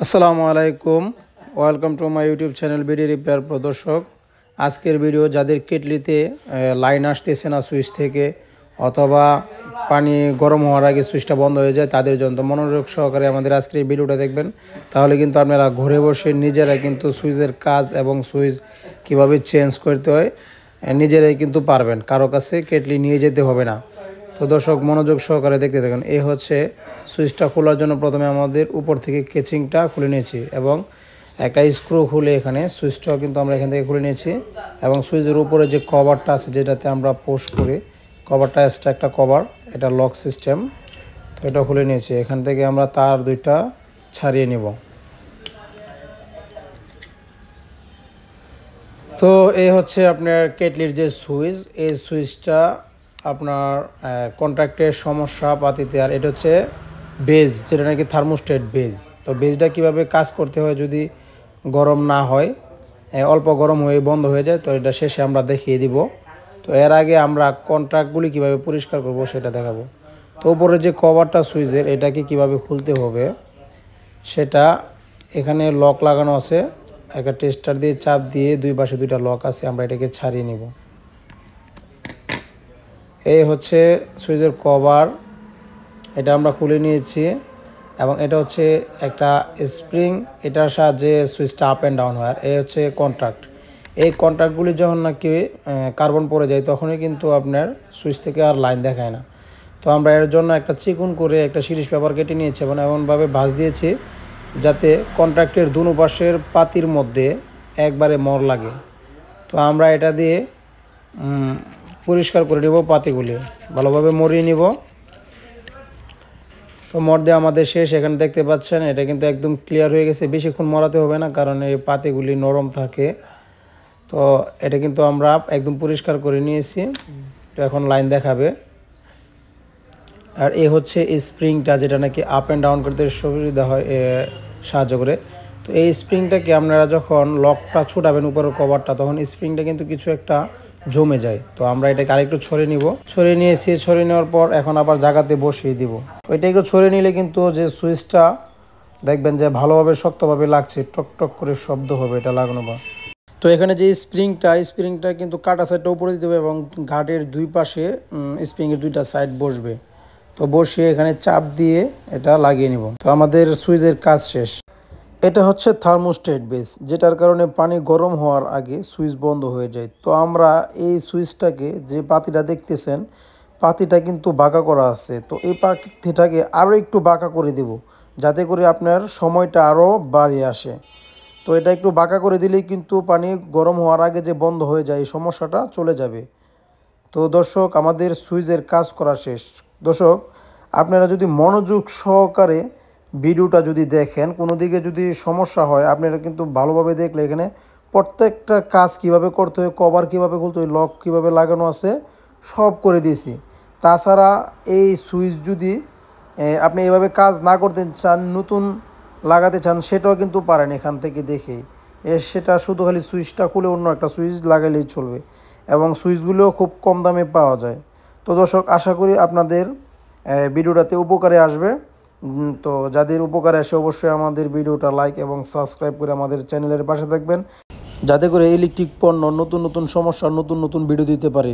আসসালামু আলাইকুম, welcome to my YouTube channel BD repair প্রদর্শক। আজকের ভিডিও যাদের কেটলিতে লাইন আসতেছে না সুইচ থেকে, অথবা পানি গরম হওয়ার আগে সুইচটা বন্ধ হয়ে যায়, তাদের জন্য মনোযোগ সহকারে আমাদের আজকের এই ভিডিওটা দেখবেন। তাহলে কিন্তু আপনারা ঘরে বসে নিজেরাই কিন্তু সুইচের কাজ এবং সুইচ কিভাবে চেঞ্জ করতে হয় নিজেরাই কিন্তু পারবেন, কারো কাছে কেটলি নিয়ে যেতে হবে না। তো দর্শক মনোযোগ সহকারে দেখতে থাকুন। এই হচ্ছে সুইচটা খোলার জন্য প্রথমে আমাদের উপর থেকে কেচিংটা খুলে নিয়েছি এবং একটা স্ক্রু খুলে এখানে সুইচটাও কিন্তু আমরা এখান থেকে খুলে নিয়েছি, এবং সুইচের উপরে যে কভারটা আছে যেটাতে আমরা পোস্ট করি, কভারটা এক্সট্রা একটা কভার, এটা লক সিস্টেম। তো এটা খুলে নিয়েছি। এখান থেকে আমরা তার দুইটা ছাড়িয়ে নিব। তো এই হচ্ছে আপনার কেটলির যে সুইচ, এই সুইচটা আপনার কন্ট্রাক্টের সমস্যা পাতিতে, আর এটা হচ্ছে বেজ, যেটা নাকি থার্মোস্টেট বেজ। তো বেজটা কিভাবে কাজ করতে হয় যদি গরম না হয়, অল্প গরম হয়ে বন্ধ হয়ে যায়, তো এটা শেষে আমরা দেখিয়ে দিব। তো এর আগে আমরা কন্ট্রাক্টগুলি কিভাবে পরিষ্কার করব সেটা দেখাবো। তো উপরে যে কভারটা সুইচের, এটাকে কিভাবে খুলতে হবে সেটা, এখানে লক লাগানো আছে, একটা টেস্টার দিয়ে চাপ দিয়ে দুই পাশে দুইটা লক আছে, আমরা এটাকে ছাড়িয়ে নিব। এই হচ্ছে সুইচের কভার, এটা আমরা খুলে নিয়েছি, এবং এটা হচ্ছে একটা স্প্রিং, এটার সাহায্যে সুইচটা আপ অ্যান্ড ডাউন হয়। আর এই হচ্ছে কন্ট্রাক্ট। এই কন্ট্রাক্টগুলি যখন নাকি কার্বন পড়ে যায়, তখনই কিন্তু আপনার সুইচ থেকে আর লাইন দেখায় না। তো আমরা এর জন্য একটা চিকুন করে একটা সিরিজ পেপার কেটে নিয়েছি এবং এমনভাবে ভাঁজ দিয়েছি যাতে কন্ট্রাক্টের দুনো পাশের পাতির মধ্যে একবারে মর লাগে। তো আমরা এটা দিয়ে পরিষ্কার করে নেব, পাতিগুলি ভালোভাবে মরিয়ে নিব। তো মর দিয়ে আমাদের শেষ। এখানে দেখতে পাচ্ছেন এটা কিন্তু একদম ক্লিয়ার হয়ে গেছে, বেশিক্ষণ মরাতে হবে না, কারণ এই পাতিগুলি নরম থাকে। তো এটা কিন্তু আমরা একদম পরিষ্কার করে নিয়েছি। তো এখন লাইন দেখাবে। আর এই হচ্ছে স্প্রিংটা, যেটা নাকি আপ অ্যান্ড ডাউন করতে সুবিধা হয়, সাহায্য করে। তো এই স্প্রিংটাকে আপনারা যখন লকটা ছুটাবেন উপরের কভারটা, তখন স্প্রিংটা কিন্তু কিছু একটা জমে যায়। তো আমরা এটাকে আরেকটু ছড়িয়ে নিব। ছড়িয়ে নিয়েছি, ছড়িয়ে নেওয়ার পর এখন আবার জায়গাতে বসিয়ে দিব। ওইটা একটু ছড়িয়ে নিলে কিন্তু যে সুইচটা দেখবেন যে ভালোভাবে শক্তভাবে লাগছে, টক টক করে শব্দ হবে এটা লাগানো বা। তো এখানে যে স্প্রিংটা কিন্তু কাটা সাইডটা উপরে দিতে হবে, এবং ঘাটের দুই পাশে স্প্রিংয়ের দুইটা সাইড বসবে। তো বসিয়ে এখানে চাপ দিয়ে এটা লাগিয়ে নিব। তো আমাদের সুইচের কাজ শেষ। এটা হচ্ছে থার্মোস্টেট বেস, যেটার কারণে পানি গরম হওয়ার আগে সুইচ বন্ধ হয়ে যায়। তো আমরা এই সুইচটাকে, যে পাতিটা দেখতেছেন, পাতিটা কিন্তু বাঁকা করা আছে। তো এই পাতিটাকে আরও একটু বাঁকা করে দেব, যাতে করে আপনার সময়টা আরও বাড়িয়ে আসে। তো এটা একটু বাঁকা করে দিলেই কিন্তু পানি গরম হওয়ার আগে যে বন্ধ হয়ে যায়, এই সমস্যাটা চলে যাবে। তো দর্শক, আমাদের সুইচের কাজ করা শেষ। দর্শক, আপনারা যদি মনোযোগ সহকারে ভিডিওটা যদি দেখেন, কোনো দিকে যদি সমস্যা হয়, আপনারা কিন্তু ভালোভাবে দেখলে এখানে প্রত্যেকটা কাজ কিভাবে করতে হয়, কভার কিভাবে খুলতে হয়, লক কিভাবে লাগানো আছে, সব করে দিয়েছি। তাছাড়া এই সুইচ যদি আপনি এভাবে কাজ না করতে চান, নতুন লাগাতে চান, সেটাও কিন্তু পারেন এখান থেকে দেখেই। সেটা শুধু খালি সুইচটা খুলে অন্য একটা সুইচ লাগালেই চলবে, এবং সুইচগুলোও খুব কম দামে পাওয়া যায়। তো দর্শক, আশা করি আপনাদের ভিডিওটাতে উপকারে আসবে। তো যাদের উপকারে আসে, অবশ্যই আমাদের ভিডিওটা লাইক এবং সাবস্ক্রাইব করে আমাদের চ্যানেলের পাশে থাকবেন, যাতে করে ইলেকট্রিক পণ্য নতুন নতুন সমস্যার নতুন নতুন ভিডিও দিতে পারি।